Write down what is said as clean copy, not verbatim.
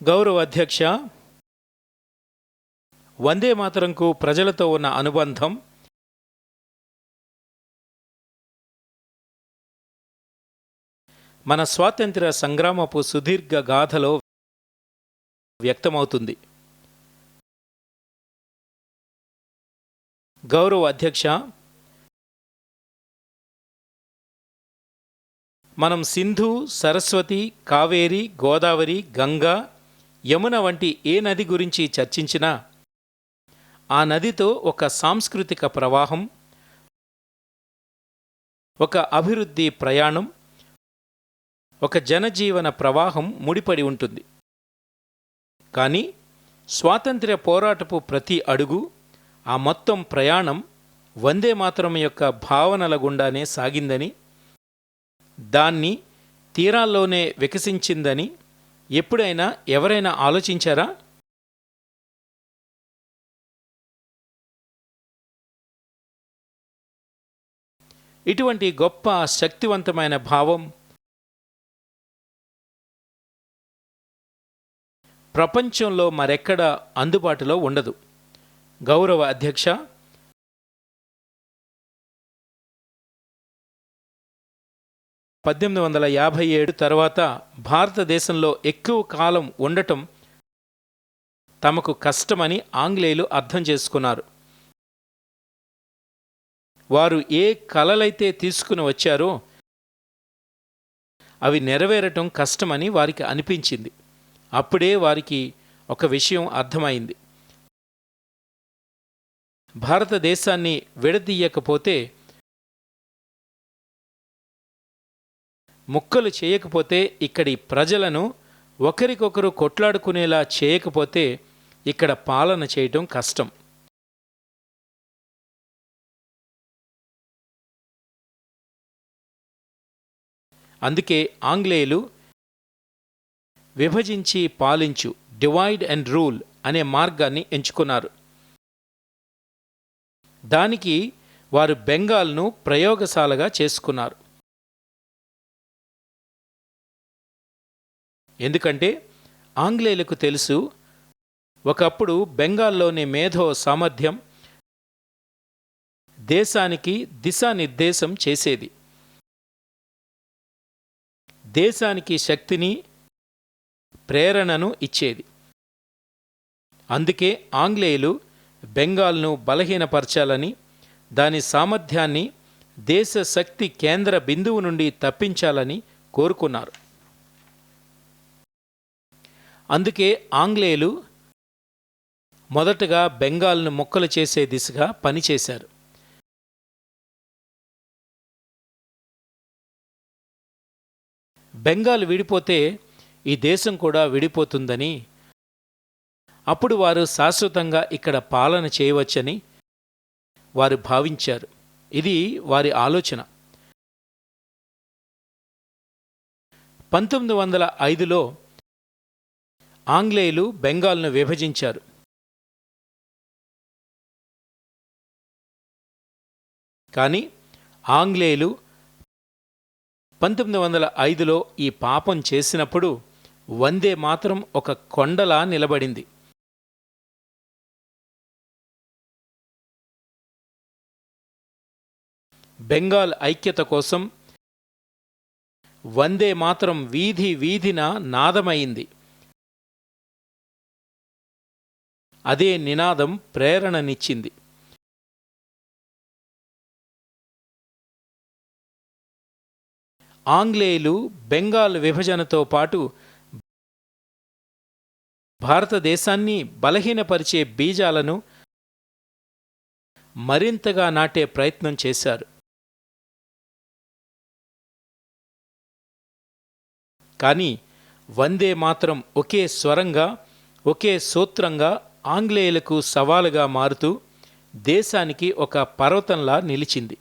గౌరవ అధ్యక్ష, వందే మాతరంకు ప్రజలతో ఉన్న అనుబంధం మన స్వాతంత్ర్య సంగ్రామపు సుదీర్ఘ గాథలో వ్యక్తమవుతుంది. గౌరవ అధ్యక్ష, మనం సింధు, సరస్వతి, కావేరి, గోదావరి, గంగా, యమున వంటి ఏ నది గురించి చర్చించినా ఆ నదితో ఒక సాంస్కృతిక ప్రవాహం, ఒక అభివృద్ధి ప్రయాణం, ఒక జనజీవన ప్రవాహం ముడిపడి ఉంటుంది. కానీ స్వాతంత్ర్య పోరాటపు ప్రతి అడుగు, ఆ మొత్తం ప్రయాణం వందే మాతరం యొక్క భావనల గుండానే సాగిందని, దాన్ని తీరాల్లోనే వికసించిందని ఎప్పుడైనా ఎవరైనా ఆలోచించారా? ఇటువంటి గొప్ప శక్తివంతమైన భావం ప్రపంచంలో మరెక్కడ అందుబాటులో ఉండదు. గౌరవ అధ్యక్ష, 1857 తర్వాత భారతదేశంలో ఎక్కువ కాలం ఉండటం తమకు కష్టమని ఆంగ్లేయులు అర్థం చేసుకున్నారు. వారు ఏ కలలైతే తీసుకుని వచ్చారో అవి నెరవేరటం కష్టమని వారికి అనిపించింది. అప్పుడే వారికి ఒక విషయం అర్థమైంది. భారతదేశాన్ని విడదీయకపోతే, ముక్కలు చేయకపోతే, ఇక్కడి ప్రజలను ఒకరికొకరు కొట్లాడుకునేలా చేయకపోతే ఇక్కడ పాలన చేయటం కష్టం. అందుకే ఆంగ్లేయులు విభజించి పాలించు, డివైడ్ అండ్ రూల్ అనే మార్గాన్ని ఎంచుకున్నారు. దానికి వారు బెంగాల్ను ప్రయోగశాలగా చేసుకున్నారు. ఎందుకంటే ఆంగ్లేయులకు తెలుసు, ఒకప్పుడు బెంగాల్లోని మేధో సామర్థ్యం దేశానికి దిశానిర్దేశం చేసేది, దేశానికి శక్తిని, ప్రేరణను ఇచ్చేది. అందుకే ఆంగ్లేయులు బెంగాల్ను బలహీనపరచాలని, దాని సామర్థ్యాన్ని దేశ శక్తి కేంద్ర బిందువు నుండి తప్పించాలని కోరుకున్నారు. అందుకే ఆంగ్లేయులు మొదటగా బెంగాల్ను ముక్కలు చేసే దిశగా పనిచేశారు. బెంగాల్ విడిపోతే ఈ దేశం కూడా విడిపోతుందని, అప్పుడు వారు శాశ్వతంగా ఇక్కడ పాలన చేయవచ్చని వారు భావించారు. ఇది వారి ఆలోచన. 1905లో ఆంగ్లేయులు బెంగాల్ను విభజించారు. కానీ ఆంగ్లేయులు 1905లో ఈ పాపం చేసినప్పుడు వందే మాతరం ఒక కొండలా నిలబడింది. బెంగాల్ ఐక్యత కోసం వందే మాతరం వీధి వీధిన నాదమైంది. అదే నినాదం ప్రేరణనిచ్చింది. ఆంగ్లేయులు బెంగాల్ విభజనతో పాటు భారతదేశాన్ని బలహీనపరిచే బీజాలను మరింతగా నాటే ప్రయత్నం చేశారు. కానీ వందే మాతరం ఒకే స్వరంగా, ఒకే సూత్రంగా ఆంగ్లేయులకు సవాలుగా మారుతూ దేశానికి ఒక పర్వతంలా నిలిచింది.